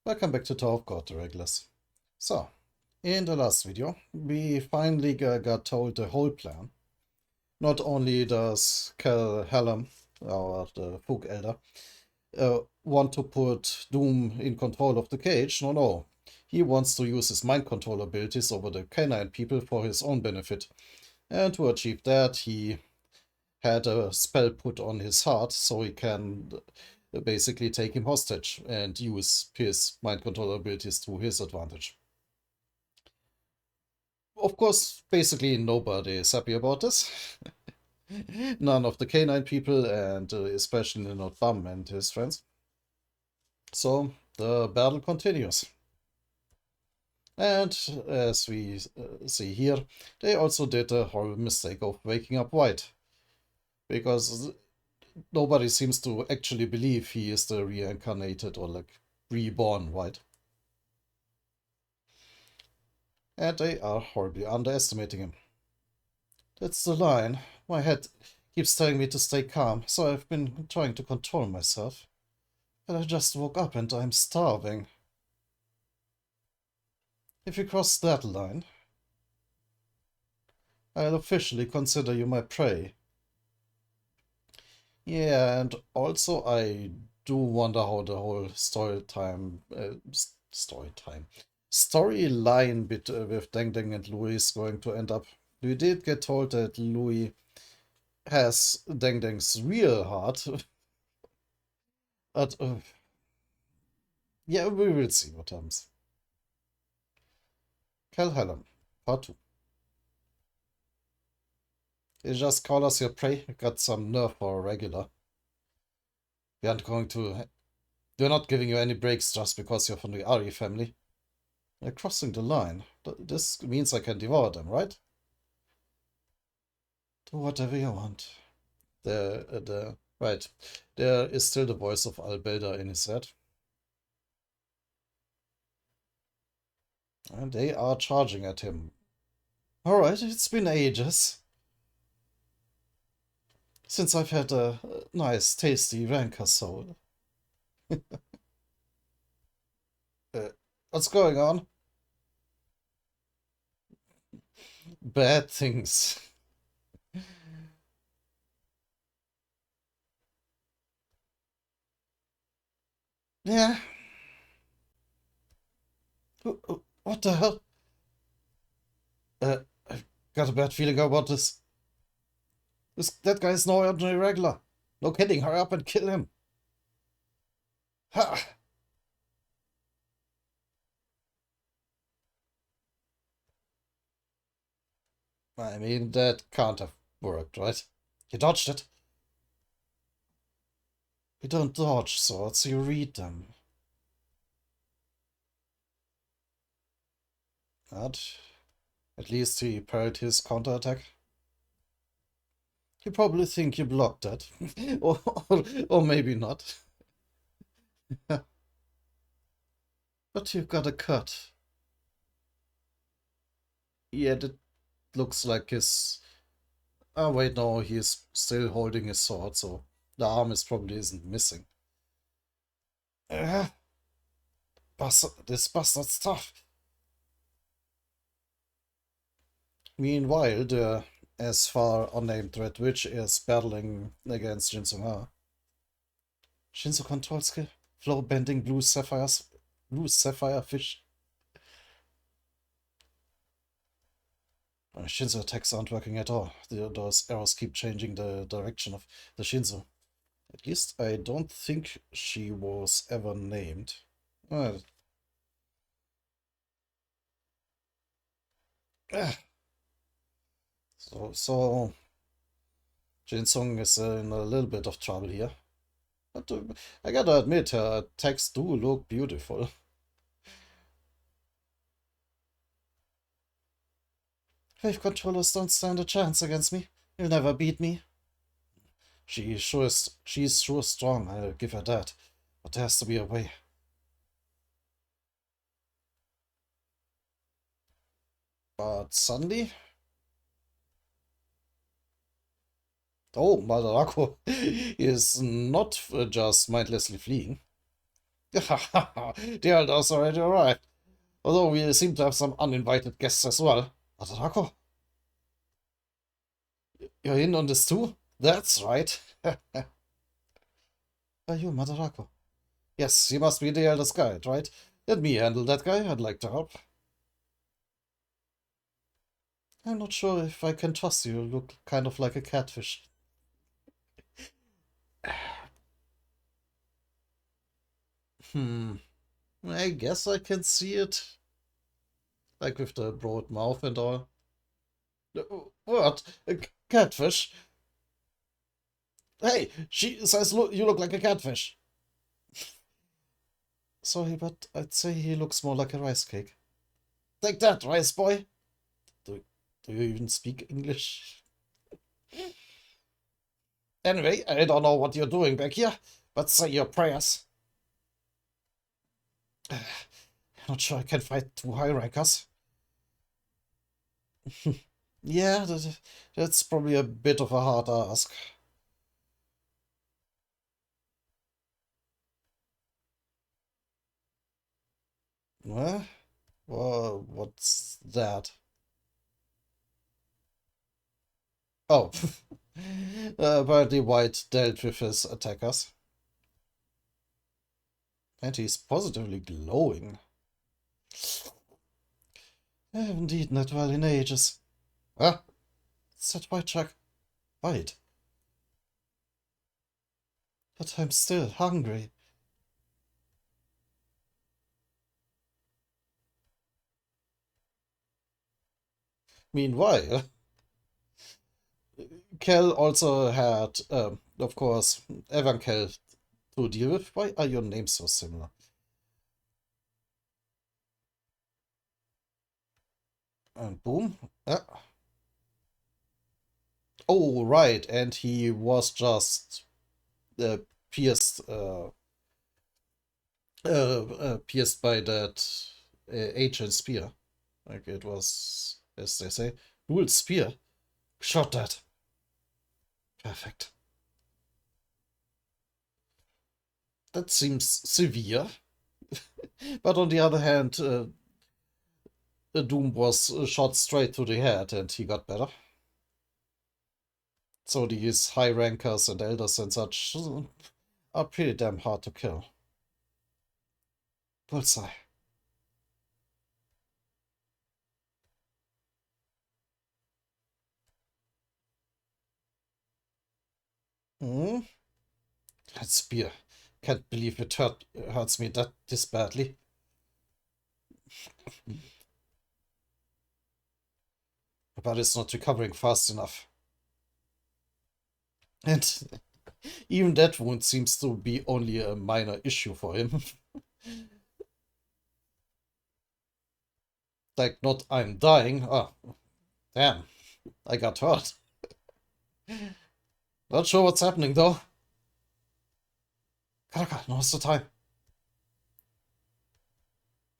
Welcome back to Tower of God, the regulars. So, in the last video, we finally got told the whole plan. Not only does Cal Hallam, or the Folk Elder, want to put Doom in control of the cage, no. He wants to use his mind control abilities over the canine people for his own benefit. And to achieve that, he had a spell put on his heart so he can basically take him hostage and use his mind control abilities to his advantage. Of course, basically nobody is happy about this. None of the canine people, and especially not Bum and his friends. So the battle continues. And as we see here, they also did a horrible mistake of waking up White. Because nobody seems to actually believe he is the reincarnated or like reborn White. And they are horribly underestimating him. That's the line. My head keeps telling me to stay calm, so I've been trying to control myself. But I just woke up and I'm starving. If you cross that line, I'll officially consider you my prey. Yeah, and also I do wonder how the whole storyline with Deng Deng and Louis is going to end up. We did get told that Louis has Deng Deng's real heart, but yeah, we will see what happens. Cal Hallam, part 2. You just call us your prey? Got some nerve for a regular. We aren't going to. We're not giving you any breaks just because you're from the Ari family. They're crossing the line. This means I can devour them, right? Do whatever you want. Right. There is still the voice of Albelda in his head. And they are charging at him. Alright, it's been ages since I've had a nice, tasty rancor soul. What's going on? Bad things. Yeah. What the hell? I've got a bad feeling about this. That guy is no ordinary regular. No kidding, hurry up and kill him. Ha! I mean, that can't have worked, right? You dodged it. You don't dodge swords, you read them. But at least he parried his counterattack. You probably think you blocked that. or maybe not. But you've got a cut. Yeah, that looks like his... Oh, wait, no, he's still holding his sword, so the arm probably isn't missing. This bastard's tough. Meanwhile, the as far unnamed Red Witch is battling against Jinsung-ha. Shinzo control skill? Flow bending blue sapphire fish. Shinzo attacks aren't working at all. Those arrows keep changing the direction of the Shinzo. At least I don't think she was ever named. Uh, so Jinsung is in a little bit of trouble here. But I gotta admit, her attacks do look beautiful. Wave controllers don't stand a chance against me. You'll never beat me. She's sure strong, I'll give her that. But there has to be a way. But suddenly... Oh, Madarako is not just mindlessly fleeing. The elders already arrived, although we seem to have some uninvited guests as well. Atarako, you're in on this too? That's right. Are you Madarako? Yes, you must be the elder's guide, right? Let me handle that guy. I'd like to help. I'm not sure if I can trust you. You look kind of like a catfish. Hmm. I guess I can see it. Like with the broad mouth and all. What? A catfish? Hey, she says you look like a catfish. Sorry, but I'd say he looks more like a rice cake. Take that, rice boy. Do, do you even speak English? Anyway, I don't know what you're doing back here, but say your prayers. I'm not sure I can fight two high rankers. Yeah, that's probably a bit of a hard ask. Well, what's that? Oh, apparently White dealt with his attackers. And he's positively glowing. I haven't eaten that well in ages. Ah, it's that white chuck. White. But I'm still hungry. Meanwhile, Kel also had, of course, Evankel to deal with. Why are your names so similar? And boom. Oh, right. And he was just uh, pierced, pierced by that ancient spear. Like it was, as they say, dual spear. Shot that. Perfect. That seems severe. But on the other hand, Doom was shot straight to the head and he got better. So these high rankers and elders and such are pretty damn hard to kill. Bullseye. Hmm? That spear. Can't believe it hurts me this badly. But it's not recovering fast enough. And even that wound seems to be only a minor issue for him. Like, not I'm dying. Oh, damn. I got hurt. Not sure what's happening though. Karaka, now's the time.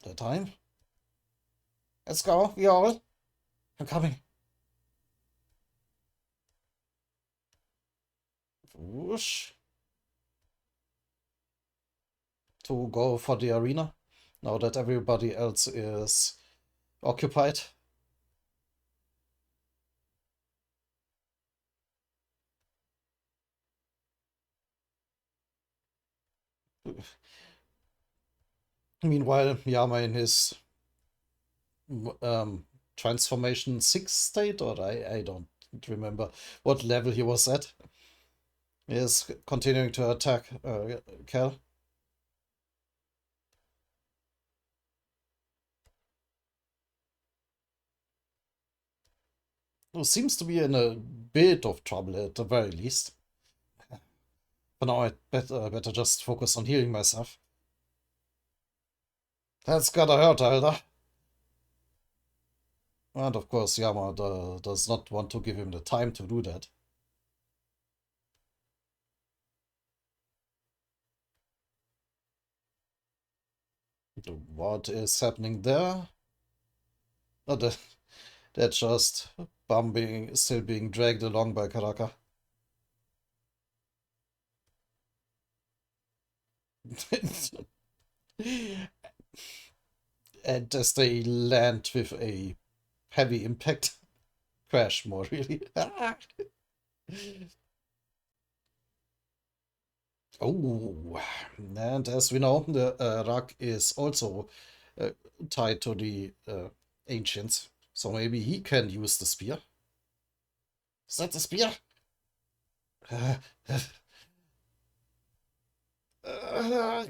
The time? Let's go, we all. I'm coming. Whoosh. To go for the arena. Now that everybody else is occupied. Meanwhile, Yama in his transformation 6 state, or I don't remember what level he was at, is continuing to attack Cal. Who seems to be in a bit of trouble at the very least. For now, I better just focus on healing myself. That's gotta hurt, Elder. And of course, Yama does not want to give him the time to do that. What is happening there? Oh, they're just bumping, still being dragged along by Karaka. And as they land with a heavy impact, crash more really. Oh, and as we know, the Rak is also uh, tied to the ancients, so maybe he can use the spear. Is that the spear? Uh, uh,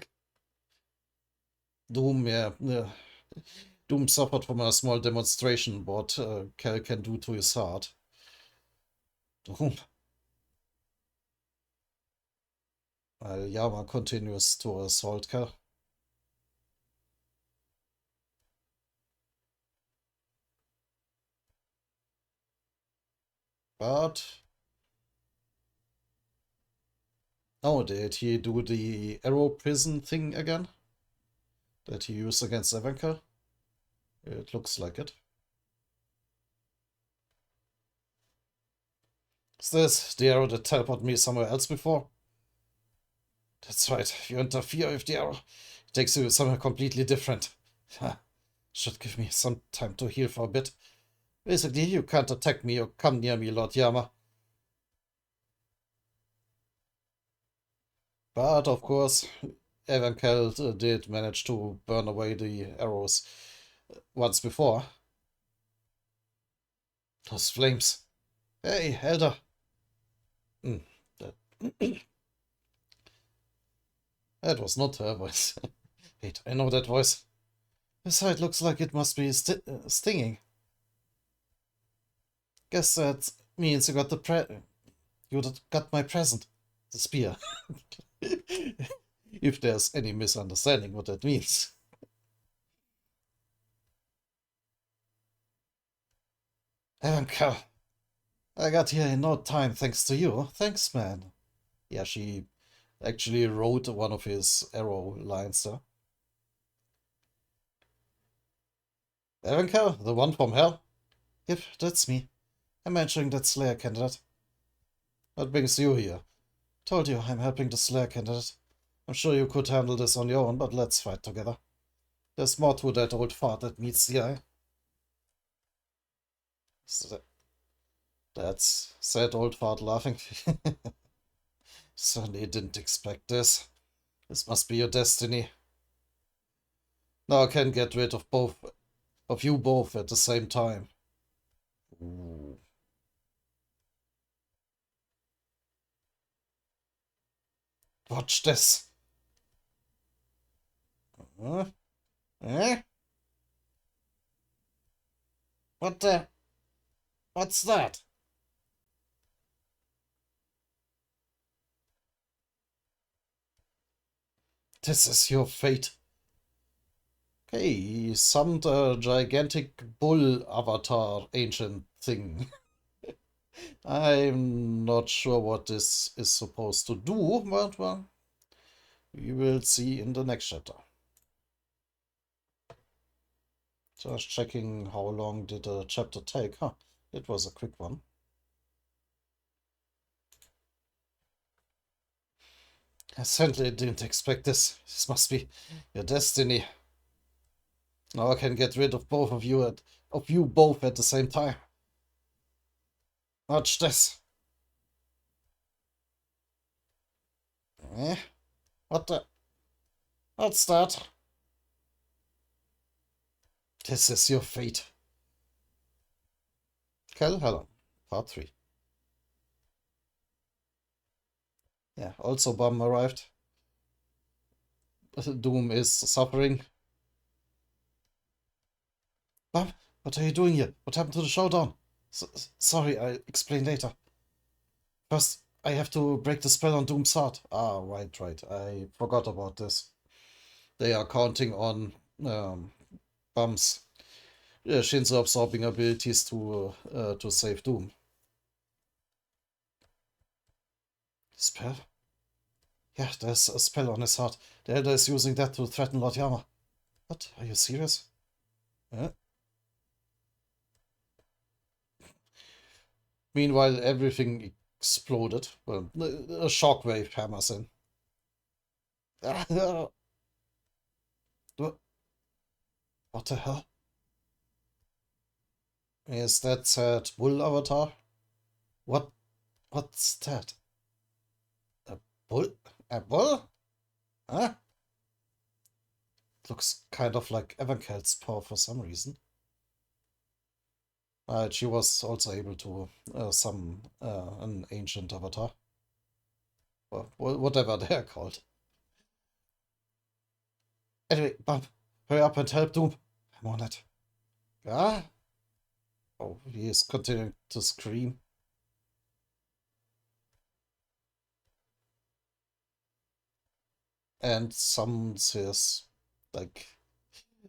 Doom, yeah. Doom suffered from a small demonstration what Cal can do to his heart. Doom. While Yama continues to assault Cal. But oh, did he do the arrow prison thing again? That he used against Evanka? It looks like it. Is this the arrow that teleported me somewhere else before? That's right, you interfere with the arrow. It takes you somewhere completely different. Should give me some time to heal for a bit. Basically, you can't attack me or come near me, Lord Yama. But of course, Evankel did manage to burn away the arrows once before. Those flames. Hey, Elder. Mm, that, that was not her voice. Wait, I know that voice. Besides, looks like it must be stinging. Guess that means you got got my present, the spear. If there's any misunderstanding what that means. Evanka, I got here in no time thanks to you. Thanks, man. Yeah, she actually wrote one of his arrow lines there. Evanka, the one from hell? Yep, that's me. I'm answering that Slayer candidate. What brings you here? Told you I'm helping the Slayer candidate. I'm sure you could handle this on your own, but let's fight together. There's more to that old fart that meets the eye. So that's said old fart laughing. Certainly didn't expect this. This must be your destiny. Now I can get rid of you both at the same time. Ooh. Watch this. Huh? Eh? What the? What's that? This is your fate. Okay, he summoned a gigantic bull avatar ancient thing. I'm not sure what this is supposed to do, but well, we will see in the next chapter. Just checking how long did the chapter take. Huh, it was a quick one. I certainly didn't expect this. This must be your destiny. Now I can get rid of you both at the same time. Watch this. Eh? What the? What's that? This is your fate. Kel Helen, Part 3. Yeah, also Bum arrived. Doom is suffering. Bum, what are you doing here? What happened to the showdown? Sorry, I'll explain later. First, I have to break the spell on Doom's heart. Ah, right. I forgot about this. They are counting on Bum's Shinzo absorbing abilities to save Doom. Spell? Yeah, there's a spell on his heart. The Elder is using that to threaten Lord Yama. What? Are you serious? Huh? Meanwhile, everything exploded. Well, a shockwave hammers in. What the hell? Is that said bull avatar? What? What's that? A bull? A bull? Huh? Looks kind of like Evankel's paw for some reason. She was also able to summon an ancient avatar. Well, whatever they're called. Anyway, Bump, hurry up and help Doom. I'm on it. Ah? Oh, he is continuing to scream. And summons his, like,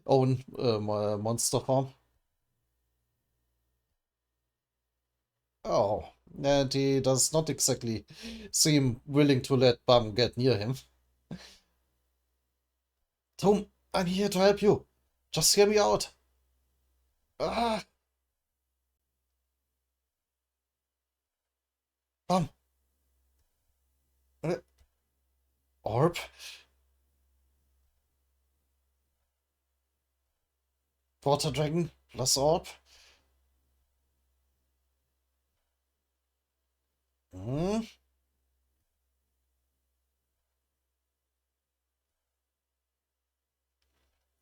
own monster form. Oh, and he does not exactly seem willing to let Bum get near him. Tom, I'm here to help you. Just hear me out. Ah, Bum. Uh, Orb? Water Dragon plus Orb? Hmm?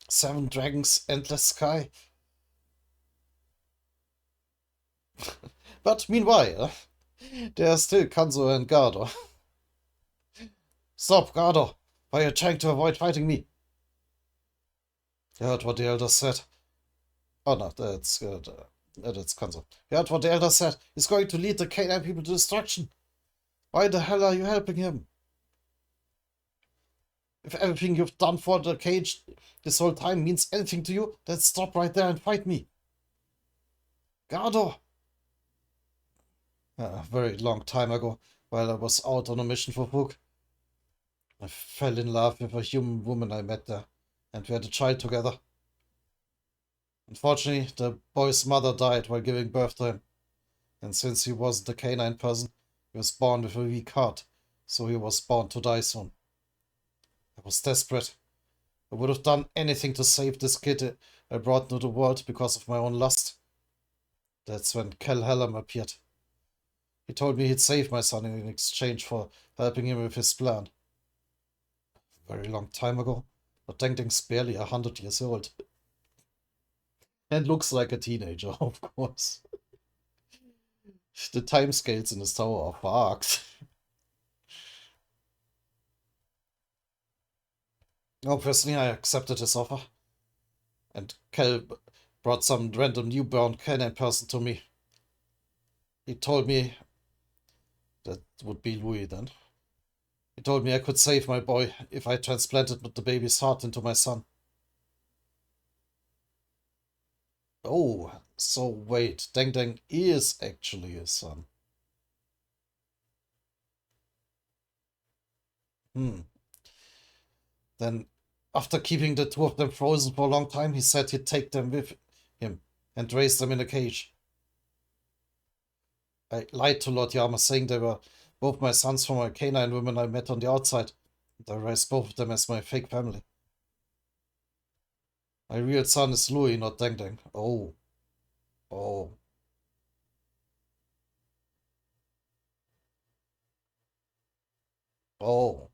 7 dragons, endless sky. But meanwhile, there are still Kanzo and Gardo. Stop, Gardo! Why are you trying to avoid fighting me? You heard what the elder said. Oh no, that's Kanzo. You heard what the elder said. He's going to lead the Canine people to destruction. Why the hell are you helping him? If everything you've done for the cage this whole time means anything to you, then stop right there and fight me. Gardo! A very long time ago, while I was out on a mission for Hook, I fell in love with a human woman I met there, and we had a child together. Unfortunately, the boy's mother died while giving birth to him, and since he wasn't a canine person, he was born with a weak heart, so he was born to die soon. I was desperate. I would have done anything to save this kid I brought into the world because of my own lust. That's when Kel Hallam appeared. He told me he'd save my son in exchange for helping him with his plan. A very long time ago, but Deng Deng's barely 100 years old. And looks like a teenager, of course. The timescales in this tower are fucked. Obviously, I accepted his offer. And Kel brought some random newborn canine person to me. He told me that would be Louis then. He told me I could save my boy if I transplanted the baby's heart into my son. Oh, so wait, Deng Deng is actually his son. Hmm. Then, after keeping the two of them frozen for a long time, he said he'd take them with him and raise them in a cage. I lied to Lord Yama, saying they were both my sons from a canine woman I met on the outside, and I raised both of them as my fake family. My real son is Louis, not Deng Deng. Oh. Oh. Oh.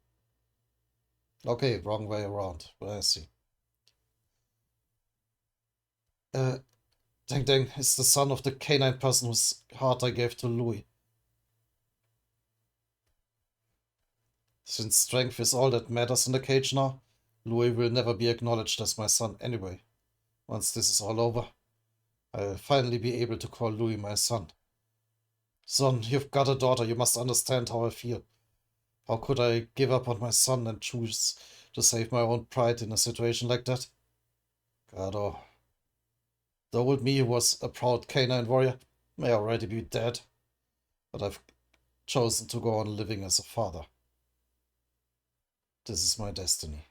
Okay, wrong way around, but I see. Uh, Deng Deng is the son of the canine person whose heart I gave to Louis. Since strength is all that matters in the cage now, Louis will never be acknowledged as my son anyway. Once this is all over, I'll finally be able to call Louis my son. Son, you've got a daughter, you must understand how I feel. How could I give up on my son and choose to save my own pride in a situation like that? God, oh. The old me who was a proud canine warrior may already be dead, but I've chosen to go on living as a father. This is my destiny.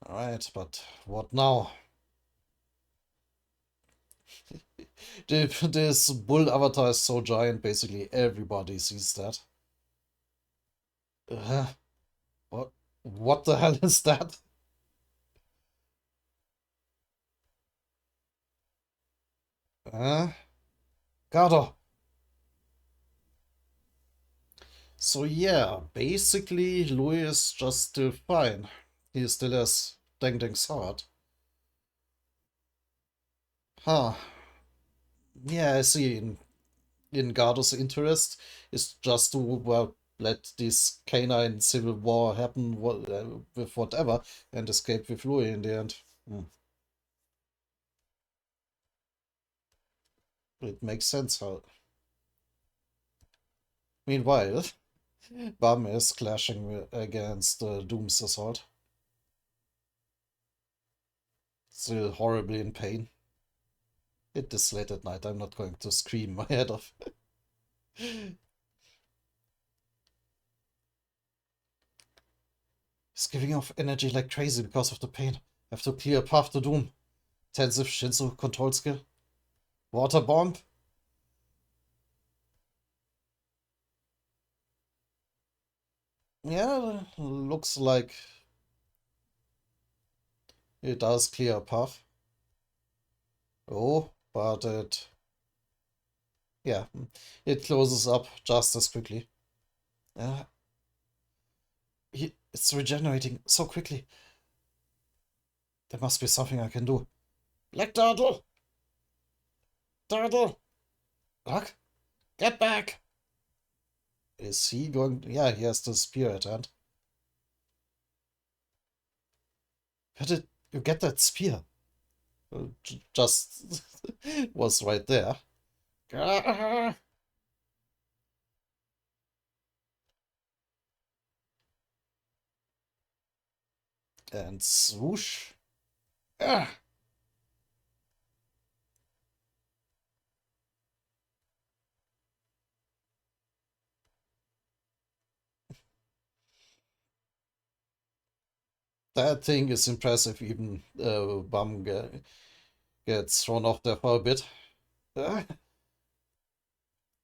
Alright, but what now? This bull avatar is so giant, basically everybody sees that. What the hell is that? Gado. So yeah, basically Louis is just still fine. He still has Deng Deng's heart. Huh. Yeah, I see. In Gardo's interest is just to, well, let this canine civil war happen with whatever and escape with Louis in the end. Hmm. It makes sense how. Meanwhile, Bum is clashing against Doom's assault. Still horribly in pain. It is late at night. I'm not going to scream my head off. He's giving off energy like crazy because of the pain. Have to clear a path to Doom. Intensive Shinzo control skill. Water bomb. Yeah, looks like it does clear a path. Oh, but yeah, it closes up just as quickly. Uh, it's regenerating so quickly. There must be something I can do. Black Turtle! Turtle! Look! Get back! Is he going? Yeah, he has the spear at hand. Where did you get that spear? Just was right there. And swoosh. Ah, that thing is impressive. Even Bum gets thrown off there for a bit. Ah,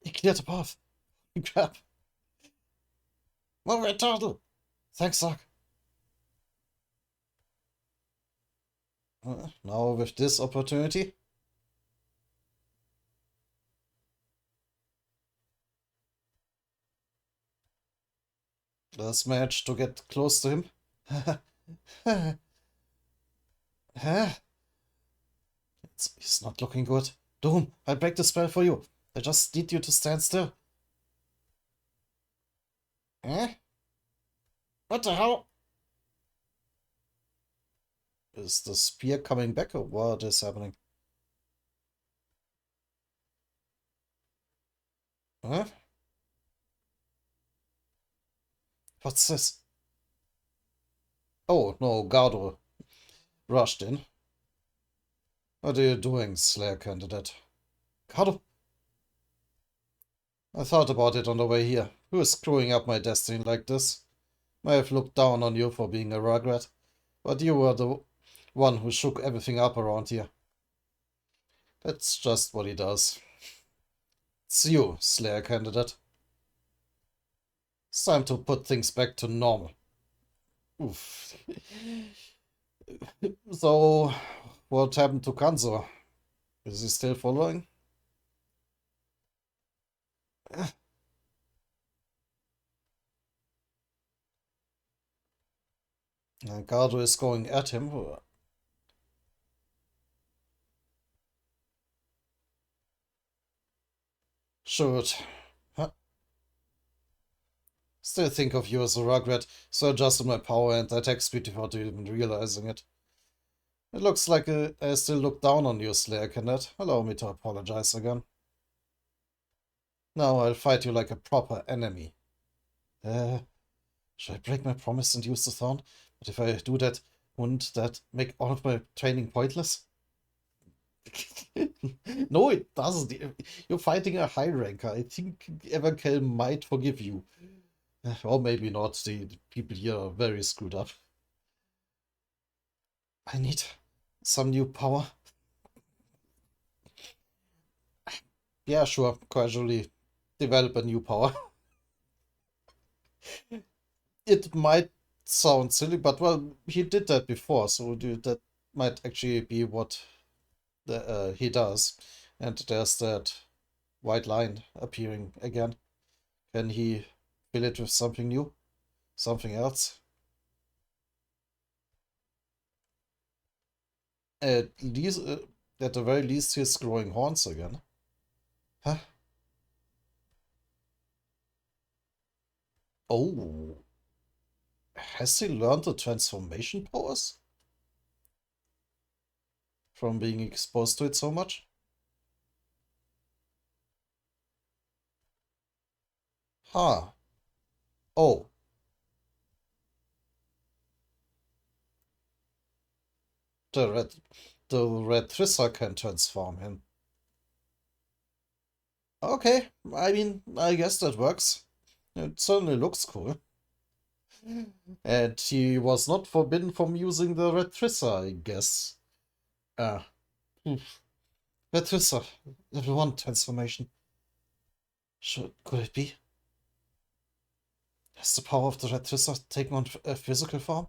he cleared the path. Crap. Move it, turtle. Thanks, Doc. Now with this opportunity, let's manage to get close to him. He's not looking good. Doom, I'll break the spell for you. I just need you to stand still. Eh? What the hell? Is the spear coming back or what is happening? Huh? What's this? Oh, no, Gardo rushed in. What are you doing, Slayer candidate? Gardo? I thought about it on the way here. Who is screwing up my destiny like this? I have looked down on you for being a rugrat, but you were the one who shook everything up around here. That's just what he does. It's you, Slayer candidate. It's time to put things back to normal. Oof. So, what happened to Kanzo? Is he still following? Gardo is going at him. Shoot. Huh? Still think of you as a rugrat, so I adjusted my power and attack speed without even realizing it. It looks like I still look down on you, Slayer candidate. Allow me to apologize again. Now I'll fight you like a proper enemy. Uh, should I break my promise and use the thorn? But if I do that, wouldn't that make all of my training pointless? No, it doesn't. You're fighting a high ranker. I think Everkel might forgive you. Or maybe not. The people here are very screwed up. I need some new power. Yeah, sure. Casually develop a new power. It might sounds silly, but well, he did that before, so that might actually be what he does. And there's that white line appearing again. Can he fill it with something new? Something else? At least, at the very least, he's growing horns again. Huh? Oh, has he learned the transformation powers from being exposed to it so much? Huh. Oh, the red, the red Trisser can transform him. Okay, I mean, I guess that works. It certainly looks cool. And he was not forbidden from using the red Trisser, I guess. Ah, hmm. Red Trisser, level 1 transformation. Could it be? Has the power of the red Trisser taken on a physical form?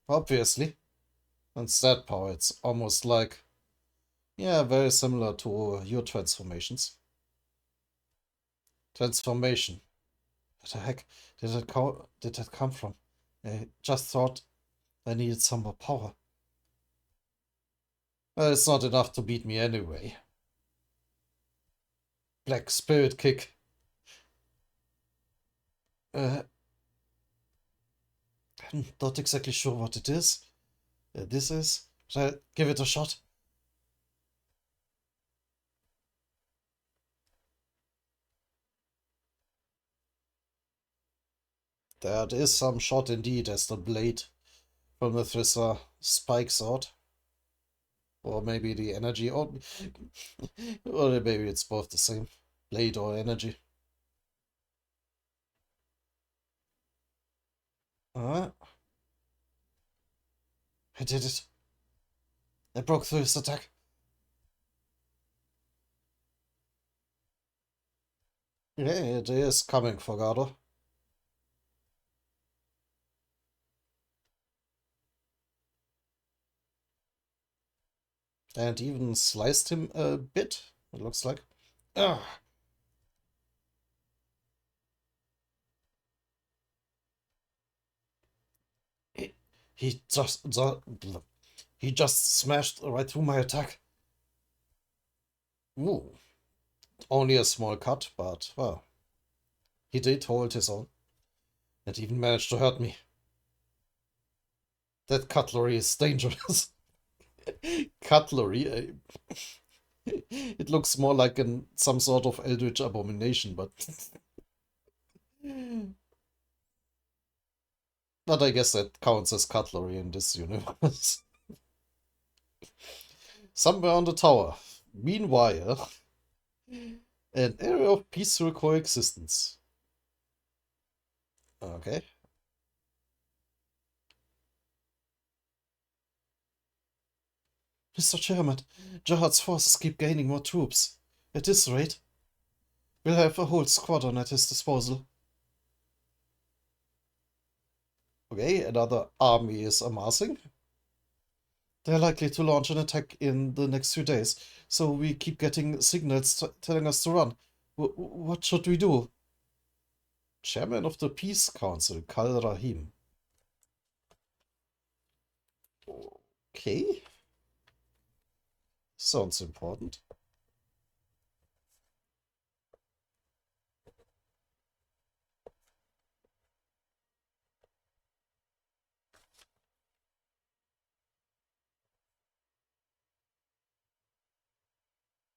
Obviously. And that power, it's almost like, yeah, very similar to your transformations. Transformation. What the heck did that come from? I just thought I needed some more power. Well, it's not enough to beat me anyway. Black Spirit Kick. I'm not exactly sure what it is. This is. Shall I give it a shot? That is some shot indeed, as the blade from the Thrisser spikes out. Or maybe the energy, or maybe it's both the same. Blade or energy. Uh, I did it. I broke through his attack. Yeah, it is coming, Fogado. And even sliced him a bit, it looks like. Ah, he, he just he just smashed right through my attack. Ooh, only a small cut, but well, he did hold his own and even managed to hurt me. That cutlery is dangerous. Cutlery? It looks more like some sort of eldritch abomination, but but I guess that counts as cutlery in this universe. Somewhere on the tower. Meanwhile, an area of peaceful coexistence. Okay. Mr. Chairman, Jihad's forces keep gaining more troops. At this rate, we'll have a whole squadron at his disposal. Okay, another army is amassing. They're likely to launch an attack in the next few days, so we keep getting signals telling us to run. What should we do? Chairman of the Peace Council, Kal Rahim. Okay. Sounds important.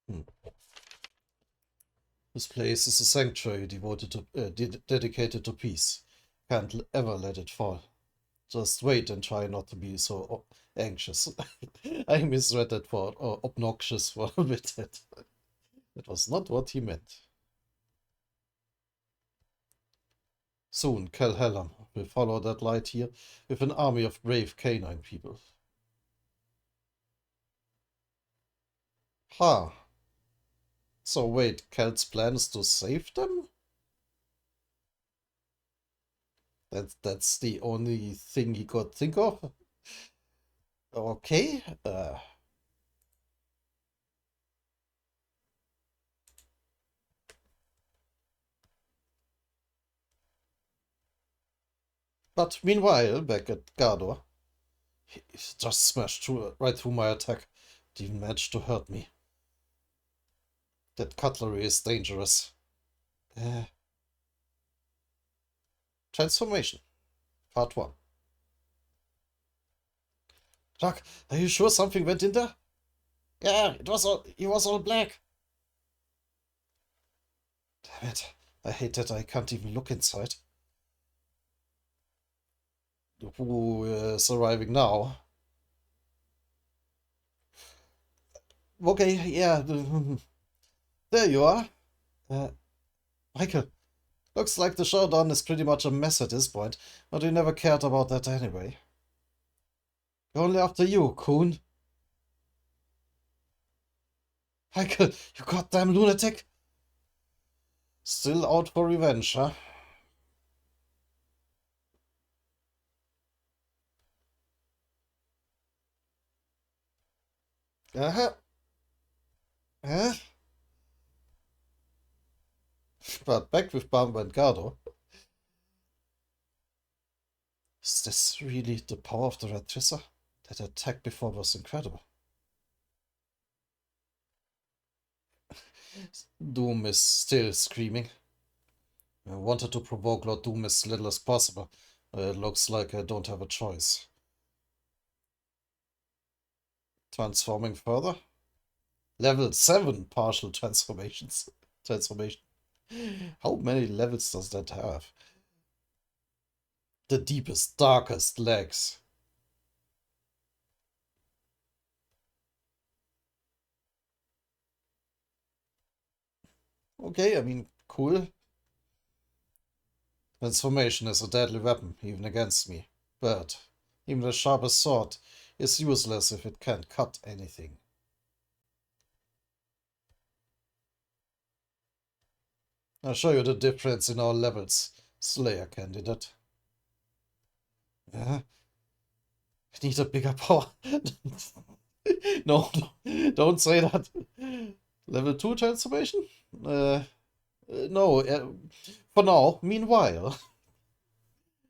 Hmm. This place is a sanctuary devoted to, dedicated to peace. Can't ever let it fall. Just wait and try not to be so anxious. I misread that for obnoxious for a bit. That was not what he meant. Soon, Kel Hallam will follow that light here with an army of brave canine people. Ha! So wait, Kel's plan is to save them? That's the only thing he could think of. Okay. But meanwhile, back at Gardor, he just smashed right through my attack. Didn't manage to hurt me. That cutlery is dangerous. Uh, Transformation, part 1. Jack, are you sure something went in there? Yeah, he was all black. Damn it. I hate that I can't even look inside. Who is arriving now? Okay, yeah. There you are. Uh, Michael, looks like the showdown is pretty much a mess at this point, but we never cared about that anyway. Only after you, Coon. Michael, you goddamn lunatic! Still out for revenge, huh? Uh-huh. Huh? But back with Bamba and Gardo. Is this really the power of the Red Trisser? That attack before was incredible. Doom is still screaming. I wanted to provoke Lord Doom as little as possible. It looks like I don't have a choice. Transforming further? Level 7 partial transformations. Transformation. How many levels does that have? The deepest, darkest legs. Okay, I mean, cool. Transformation is a deadly weapon, even against me. But even the sharpest sword is useless if it can't cut anything. I'll show you the difference in our levels, Slayer candidate. I need a bigger power. No, don't say that. Level 2 transformation? No, for now, meanwhile.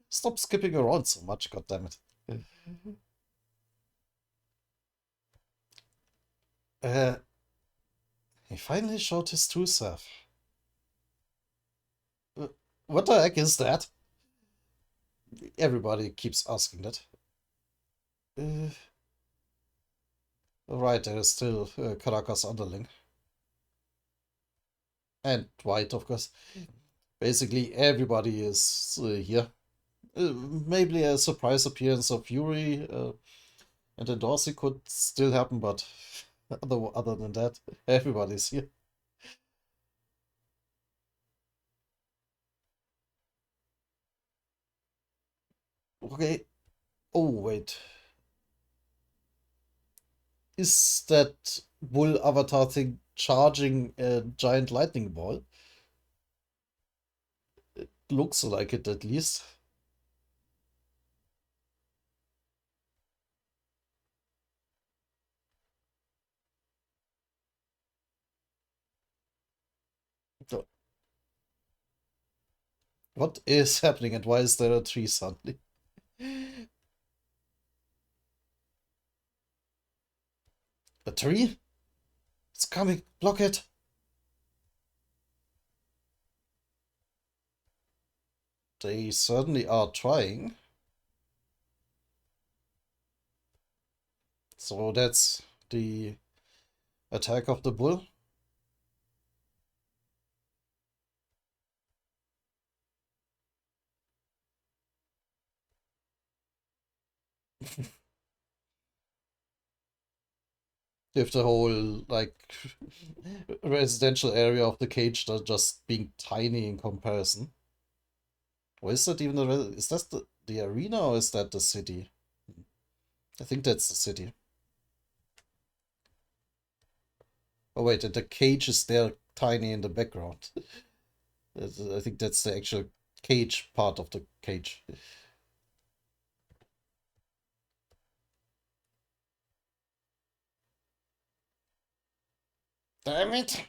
Stop skipping around so much, goddammit. He finally showed his true self. What the heck is that? Everybody keeps asking that. Right, there is still Caracas underling. And White, of course. Basically, everybody is here. Maybe a surprise appearance of Fury and then Dorsey could still happen, but other than that, everybody's here. Okay. Oh, wait. Is that bull avatar thing charging a giant lightning ball? It looks like it at least. What is happening and why is there a tree suddenly? A tree? It's coming. Block it. They certainly are trying. So that's the attack of the bull. If the whole like residential area of the cage just being tiny in comparison. Or is that even is that the arena or is that the city? I think that's the city. Oh wait, and the cage is there tiny in the background. I think that's the actual cage part of the cage. Damn it!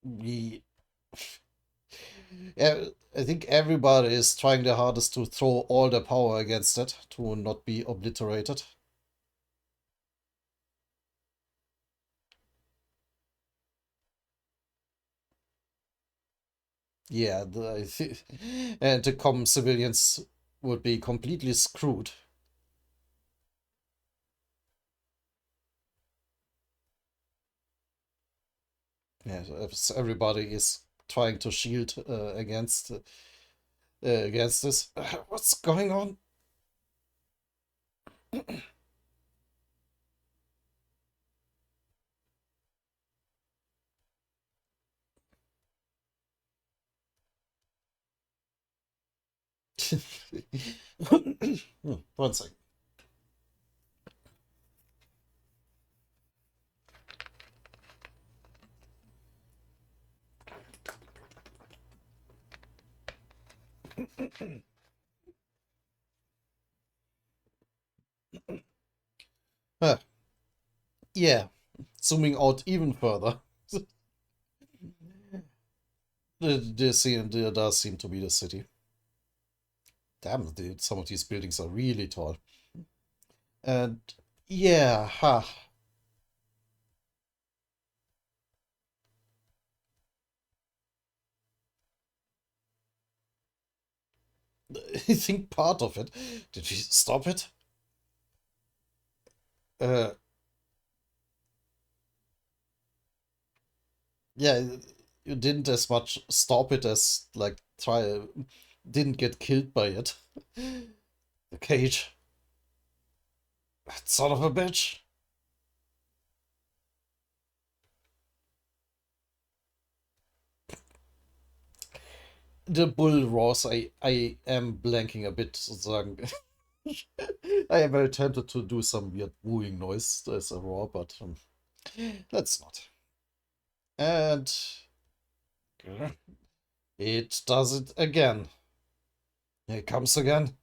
We, yeah, I think everybody is trying their hardest to throw all their power against it to not be obliterated. Yeah, and the common civilians would be completely screwed. Yeah, if everybody is trying to shield against this. What's going on? One second. Uh, yeah, zooming out even further. There does seem to be the city. Damn, dude, some of these buildings are really tall. And yeah, ha. I think part of it. Did we stop it? Uh, yeah, you didn't as much stop it as like try. Didn't get killed by it. The cage. That son of a bitch. The bull roars. I am blanking a bit sozusagen. I am very tempted to do some weird wooing noise as a roar, but let's not. And it does it again. Here it comes again.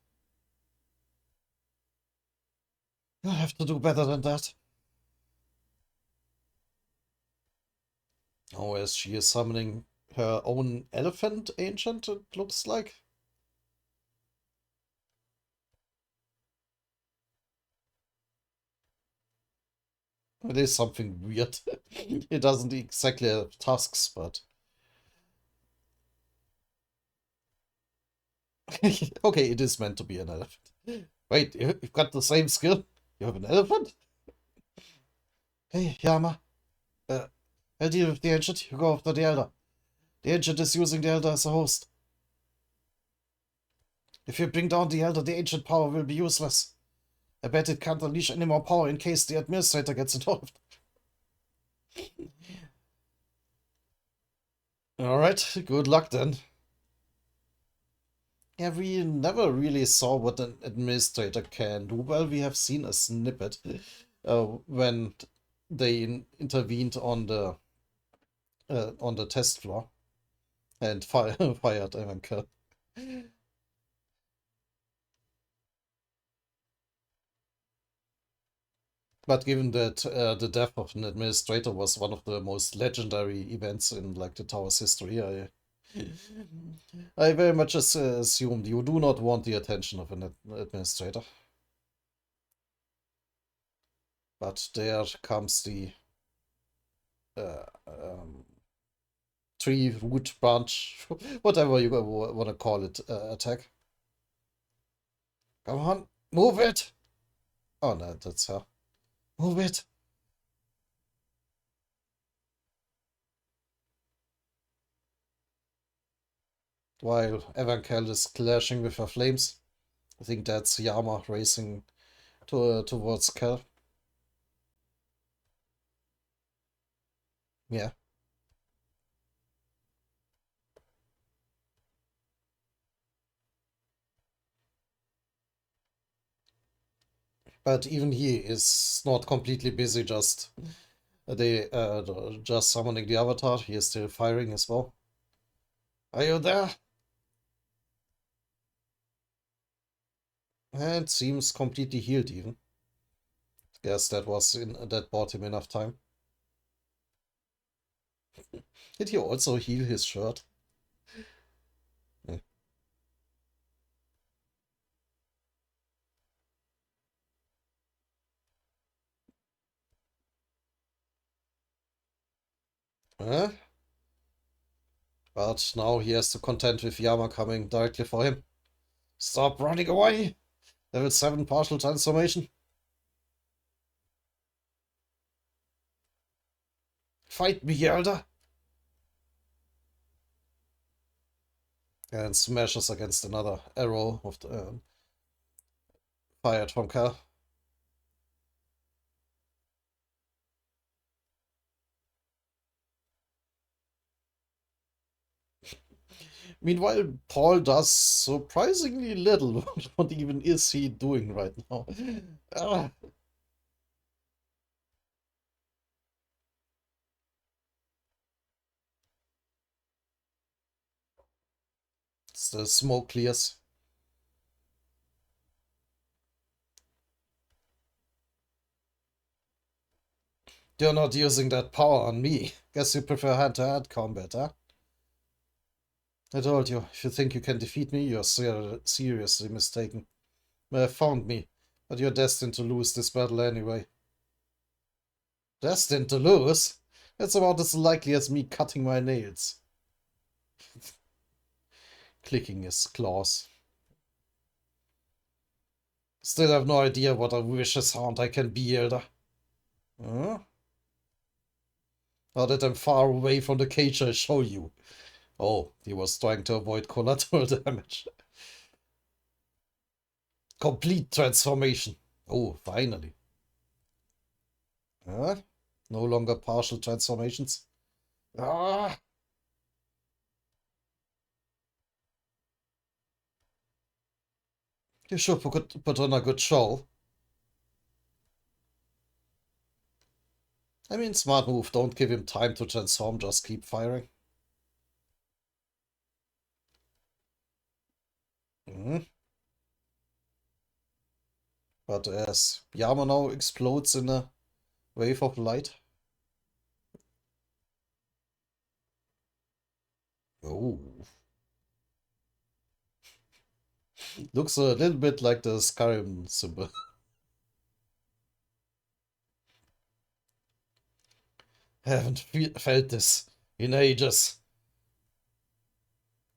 I have to do better than that. Oh, as she is summoning her own elephant ancient, it looks like. It is something weird. It doesn't exactly have tusks, but. Okay, it is meant to be an elephant. Wait, you've got the same skill? You have an elephant? Hey, Yama. Uh, I'll deal with the ancient. You go after the elder. The ancient is using the elder as a host. If you bring down the elder, the ancient power will be useless. I bet it can't unleash any more power in case the administrator gets involved. Alright, good luck then. Yeah, we never really saw what an administrator can do. Well, we have seen a snippet when they intervened on the test floor and fired Ivanka. But given that the death of an administrator was one of the most legendary events in like the tower's history, I very much assumed you do not want the attention of an administrator. But there comes the uh, um, tree root branch, whatever you want to call it, attack. Come on, move it! Oh no, that's her. Move it! While Evankel is clashing with her flames. I think that's Yama racing towards Kel. Yeah. But even he is not completely busy just summoning the avatar. He is still firing as well. Are you there? And seems completely healed even. Guess that bought him enough time. Did he also heal his shirt? Yeah. Huh? But now he has to contend with Yama coming directly for him. Stop running away! Level 7 partial transformation. Fight me, Elder! And smashes against another arrow of fired from Cal. Meanwhile, Paul does surprisingly little. What even is he doing right now? Ah, the smoke clears. You're not using that power on me. Guess you prefer hand-to-hand combat, huh? I told you, if you think you can defeat me, you're seriously mistaken. You have found me, but you're destined to lose this battle anyway. Destined to lose? That's about as likely as me cutting my nails. Clicking his claws. Still have no idea what a vicious hound I can be, Elder. Huh? Now that I'm far away from the cage, I'll show you. Oh, he was trying to avoid collateral damage. Complete transformation. Oh, finally. Huh? No longer partial transformations. Ah! You should put on a good show. I mean, smart move. Don't give him time to transform, just keep firing. Mhm. But as Yama now explodes in a wave of light. Oh. Looks a little bit like the Skyrim symbol. Haven't felt this in ages.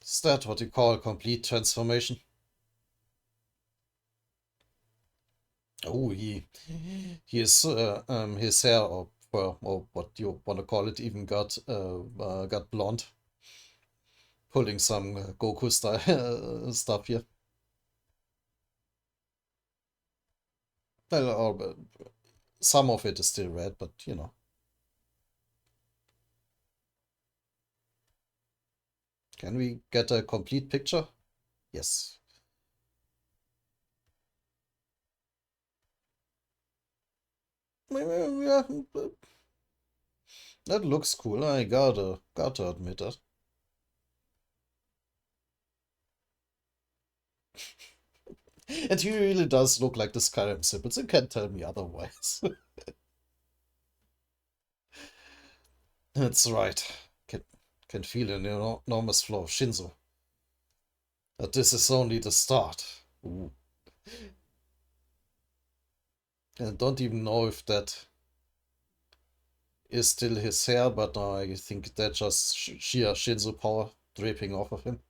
Is that what you call complete transformation? Oh, his hair, or what you want to call it, even got blonde, pulling some Goku style stuff here. Well, some of it is still red, but you know. Can we get a complete picture? Yes. Yeah, that looks cool. I gotta admit it. And he really does look like the Skyrim symbols. You can't tell me otherwise. That's right. Can feel an enormous flow of Shinzo. But this is only the start. Ooh. I don't even know if that is still his hair, but I think that's just sheer Shinzo power dripping off of him.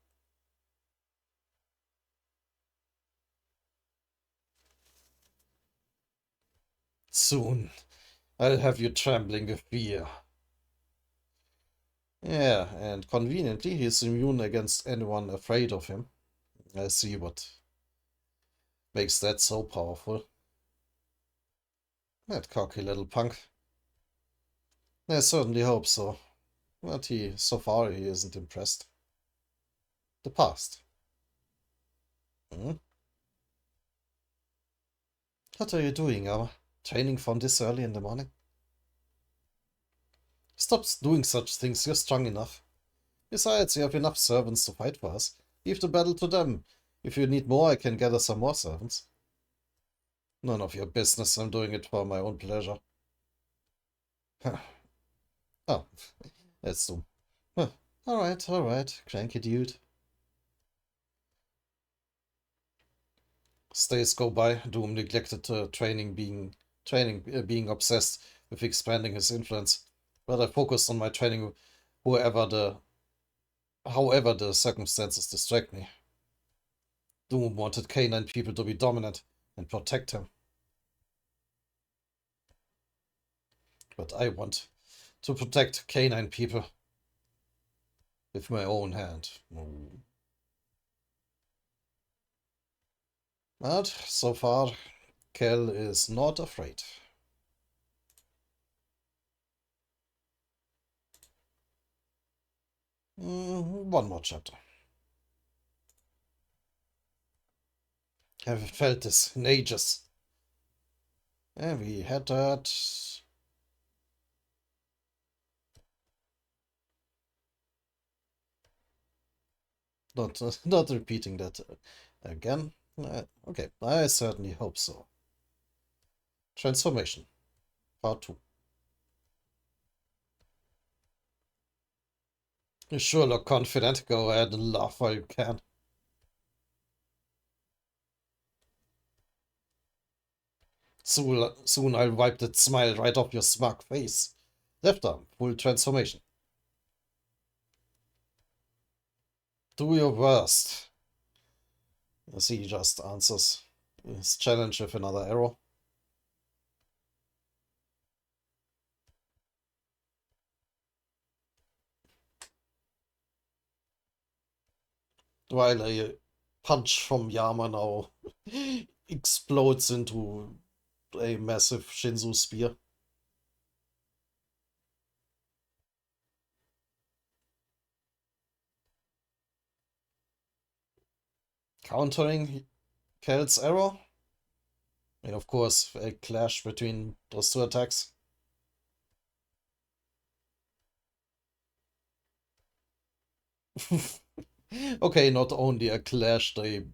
Soon, I'll have you trembling with fear. Yeah, and conveniently, he's immune against anyone afraid of him. I see what makes that so powerful. That cocky little punk. I certainly hope so. But so far, he isn't impressed. The past. Hmm? What are you doing, Yama? Training from this early in the morning? Stop doing such things, you're strong enough. Besides, you have enough servants to fight for us. Leave the battle to them. If you need more, I can gather some more servants. None of your business, I'm doing it for my own pleasure. Oh, that's dumb. Huh. Alright, cranky dude. Days go by, Doom neglected being obsessed with expanding his influence. But I focused on my training however the circumstances distract me. Doom wanted canine people to be dominant and protect him. But I want to protect canine people with my own hand. But so far, Kel is not afraid. One more chapter. Haven't felt this in ages. Yeah, we had that. Not repeating that again. Okay, I certainly hope so. Transformation, part 2. You sure look confident. Go ahead and laugh while you can. Soon I'll wipe that smile right off your smug face. Left arm, full transformation. Do your worst. As he just answers his challenge with another arrow. While a punch from Yama now explodes into a massive Shinzu spear. Countering Kel's arrow. And of course, a clash between those two attacks. Okay, not only a clash, they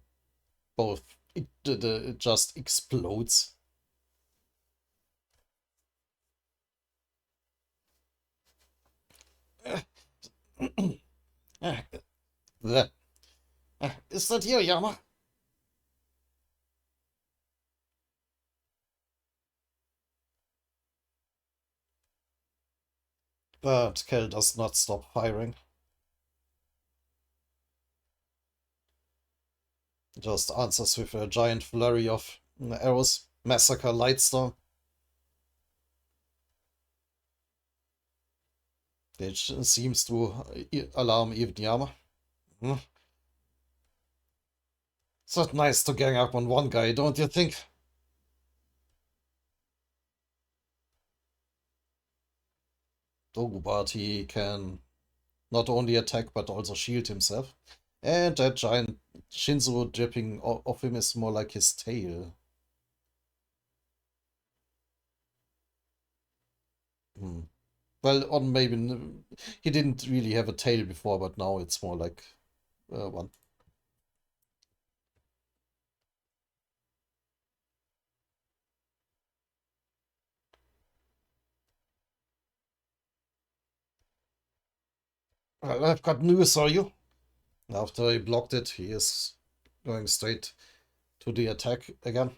both. It just explodes. Is that you, Yama? But Kel does not stop firing. Just answers with a giant flurry of arrows. Massacre Lightstorm. Which seems to alarm even Yama. It's not nice to gang up on one guy, don't you think? Oh, but he can not only attack but also shield himself. And that giant Shinzo dripping off him is more like his tail. Well, on maybe he didn't really have a tail before, but now it's more like one. Well, I've got news for you. After he blocked it, he is going straight to the attack again.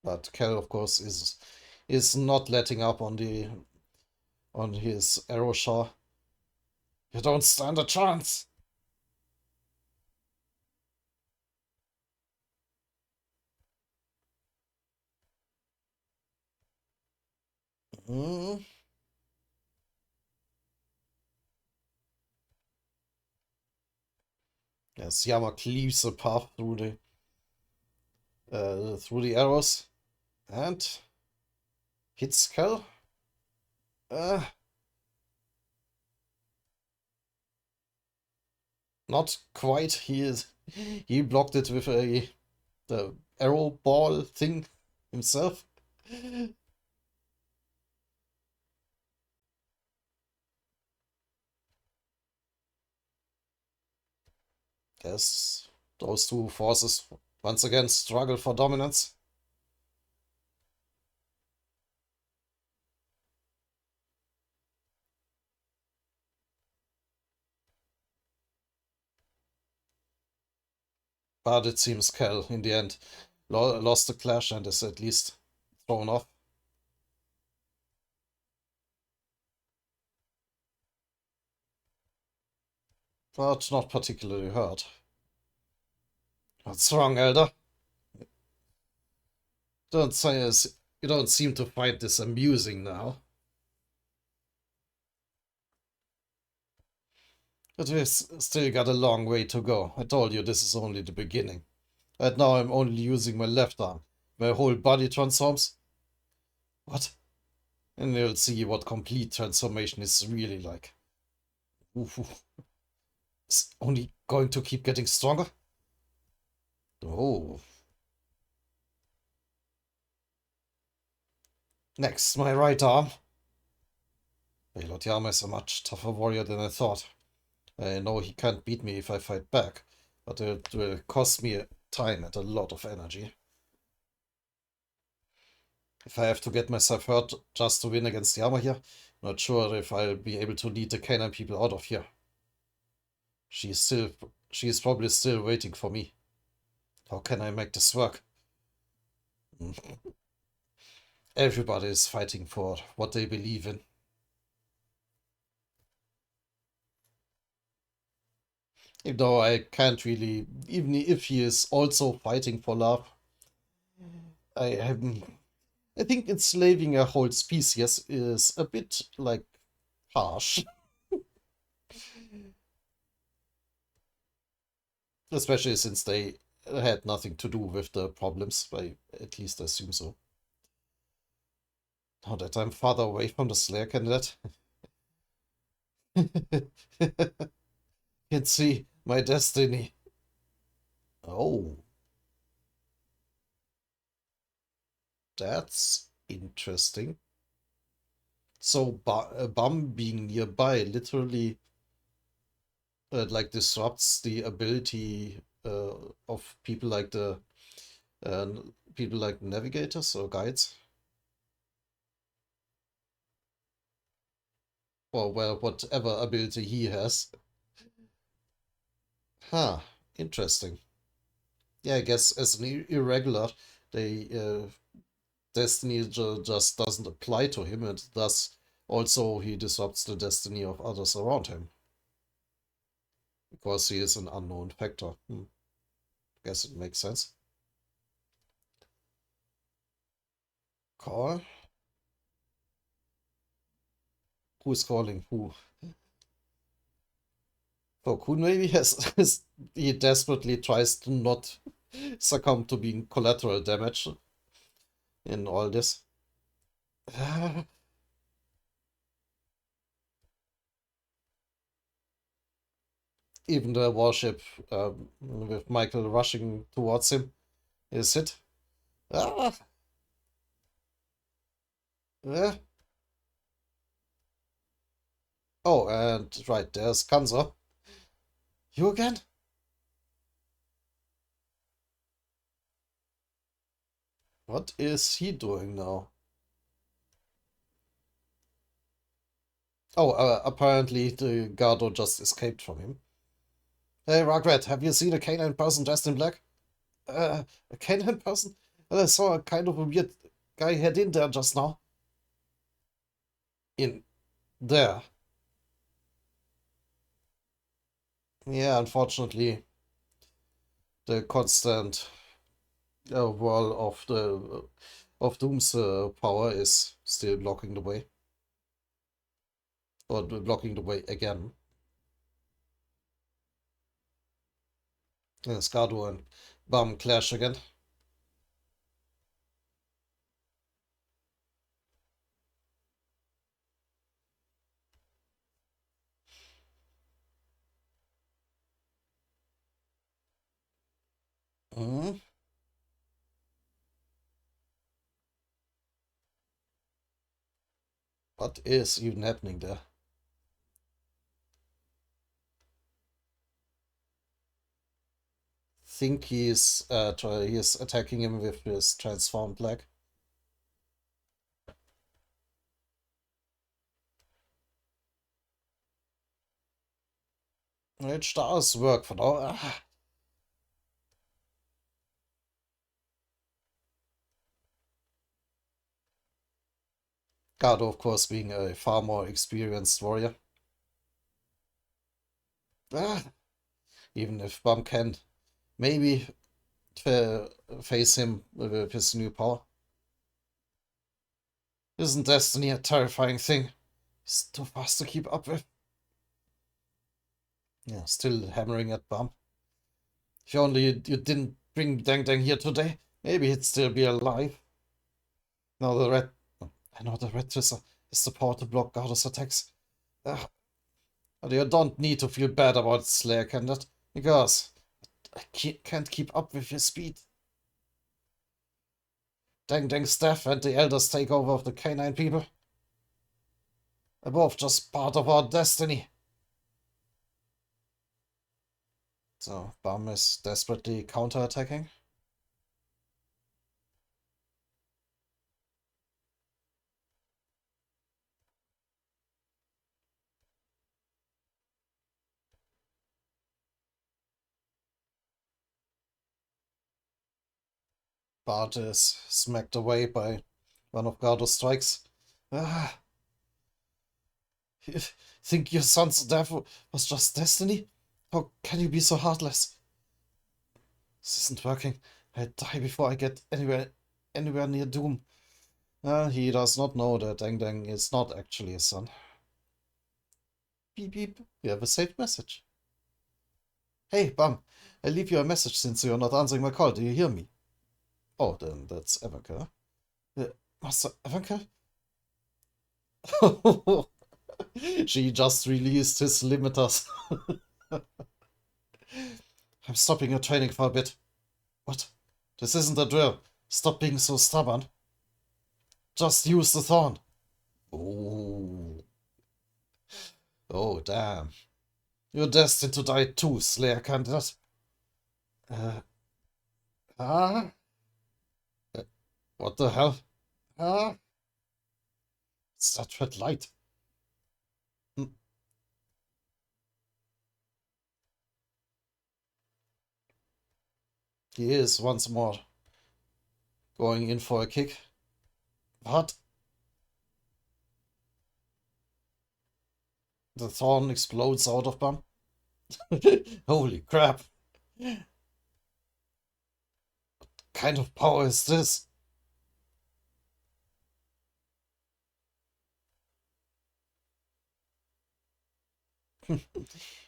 But Kel, of course, is not letting up on his arrow shot. You don't stand a chance. Mm. Yes, Yama cleaves a path through the arrows and hits Kel. Uh, Not quite. He blocked it with the arrow ball thing himself. Yes, those two forces once again struggle for dominance. But it seems Kel, in the end, lost the clash and is at least thrown off. But not particularly hurt. What's wrong, Elder? Don't say you don't seem to find this amusing now. But we've still got a long way to go. I told you this is only the beginning. Right now I'm only using my left arm. My whole body transforms. What? And you'll see what complete transformation is really like. Oof, oof. It's only going to keep getting stronger? Oh. Next, my right arm. Yama is a much tougher warrior than I thought. I know he can't beat me if I fight back, but it will cost me time and a lot of energy. If I have to get myself hurt just to win against Yama here, not sure if I'll be able to lead the canine people out of here. She's probably still waiting for me. How can I make this work? Everybody is fighting for what they believe in. Even though I can't really, even if he is also fighting for love, I haven't. I think enslaving a whole species is a bit like harsh, especially since they had nothing to do with the problems. I at least assume so. Now that I'm farther away from the Slayer candidate, can see my destiny. Oh, that's interesting. So, Bum being nearby literally like disrupts the ability of uh, people like navigators or guides, or well, whatever ability he has. Huh, interesting. Yeah, I guess as an irregular, they destiny just doesn't apply to him, and thus also he disrupts the destiny of others around him because he is an unknown factor. Guess it makes sense. Call? Who's calling who? Kun maybe has he desperately tries to not succumb to being collateral damage in all this. Even the warship with Michael rushing towards him is hit. Ah, eh. Oh, and right, there's Kanza. You again? What is he doing now? Oh, apparently the Gardo just escaped from him. Hey, Rugrat, have you seen a canine person dressed in black? A canine person? Well, I saw a kind of a weird guy head in there just now. In there. Yeah, unfortunately, the constant wall of the of Doom's power is still blocking the way, or blocking the way again. Skardu and Bum clash again. Hmm? What is even happening there? Think he's attacking him with his transformed leg. It does work for now. God, of course, being a far more experienced warrior. Ah, even if Bum can maybe face him with his new power. Isn't Destiny a terrifying thing? He's too fast to keep up with. Yeah, still hammering at Bum. If only you didn't bring Dang Dang here today, maybe he'd still be alive. Now the red... I know the red twister is the power to block Gardo's attacks. But you don't need to feel bad about Slayer Candid, because I can't keep up with your speed. Dang Dang's death and the Elder's takeover of the canine people are both just part of our destiny. So, Bum is desperately counterattacking. Bart is smacked away by one of Gardo's strikes. Ah, you think your son's death was just destiny? How can you be so heartless? This isn't working. I'll die before I get anywhere near Doom. He does not know that Dang Dang is not actually his son. Beep beep, you have a saved message. Hey, Bum, I leave you a message since you're not answering my call. Do you hear me? Oh, then that's Evanka. Master Evanka? She just released his limiters. I'm stopping your training for a bit. What? This isn't a drill. Stop being so stubborn. Just use the thorn. Oh. Oh, damn. You're destined to die too, Slayer Candidate. Uh, ah? What the hell? Ah? It's that red light. Hmm. He is once more going in for a kick. What? The thorn explodes out of Bum. Holy crap. Kind of power is this?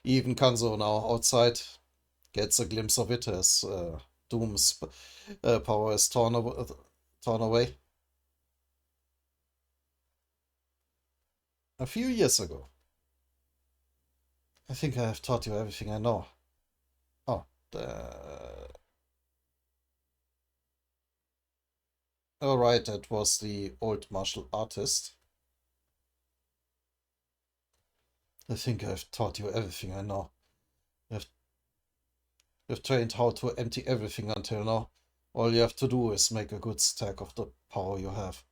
Even Kanzo now outside gets a glimpse of it as Doom's power is torn away. A few years ago. I think I have taught you everything I know. Oh, alright, that was the old martial artist. I think I've taught you everything I know. You've, you've trained how to empty everything until now. All you have to do is make a good stack of the power you have.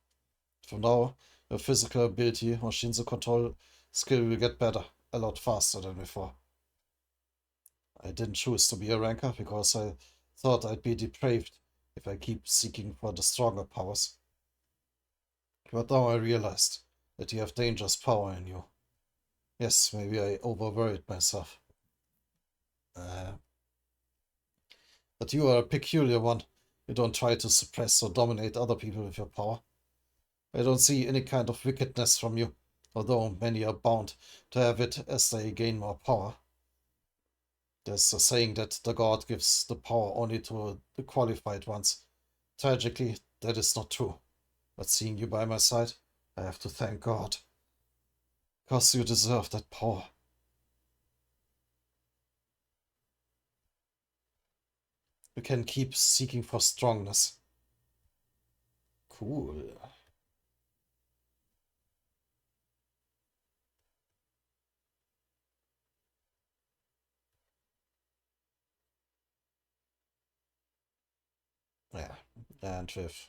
From now, your physical ability or Shinzo control skill will get better, a lot faster than before. I didn't choose to be a ranker because I thought I'd be depraved if I keep seeking for the stronger powers. But now I realized that you have dangerous power in you. Yes, maybe I overworried myself. Uh, but you are a peculiar one. You don't try to suppress or dominate other people with your power. I don't see any kind of wickedness from you, although many are bound to have it as they gain more power. There's a saying that the god gives the power only to the qualified ones. Tragically, that is not true. But seeing you by my side, I have to thank God. Because you deserve that power. You can keep seeking for strongness. Cool. Yeah, and with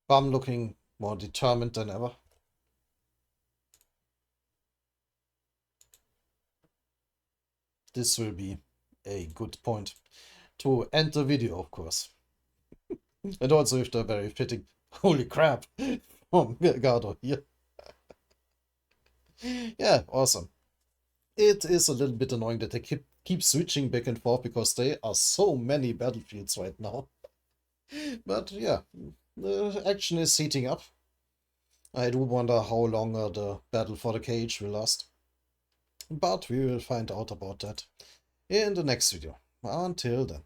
Bum looking more determined than ever. This will be a good point to end the video, of course. And also with the very fitting holy crap from Gardo here. Yeah, awesome. It is a little bit annoying that they keep switching back and forth because there are so many battlefields right now. But yeah, the action is heating up. I do wonder how long the battle for the cage will last. But we will find out about that in the next video. Until then.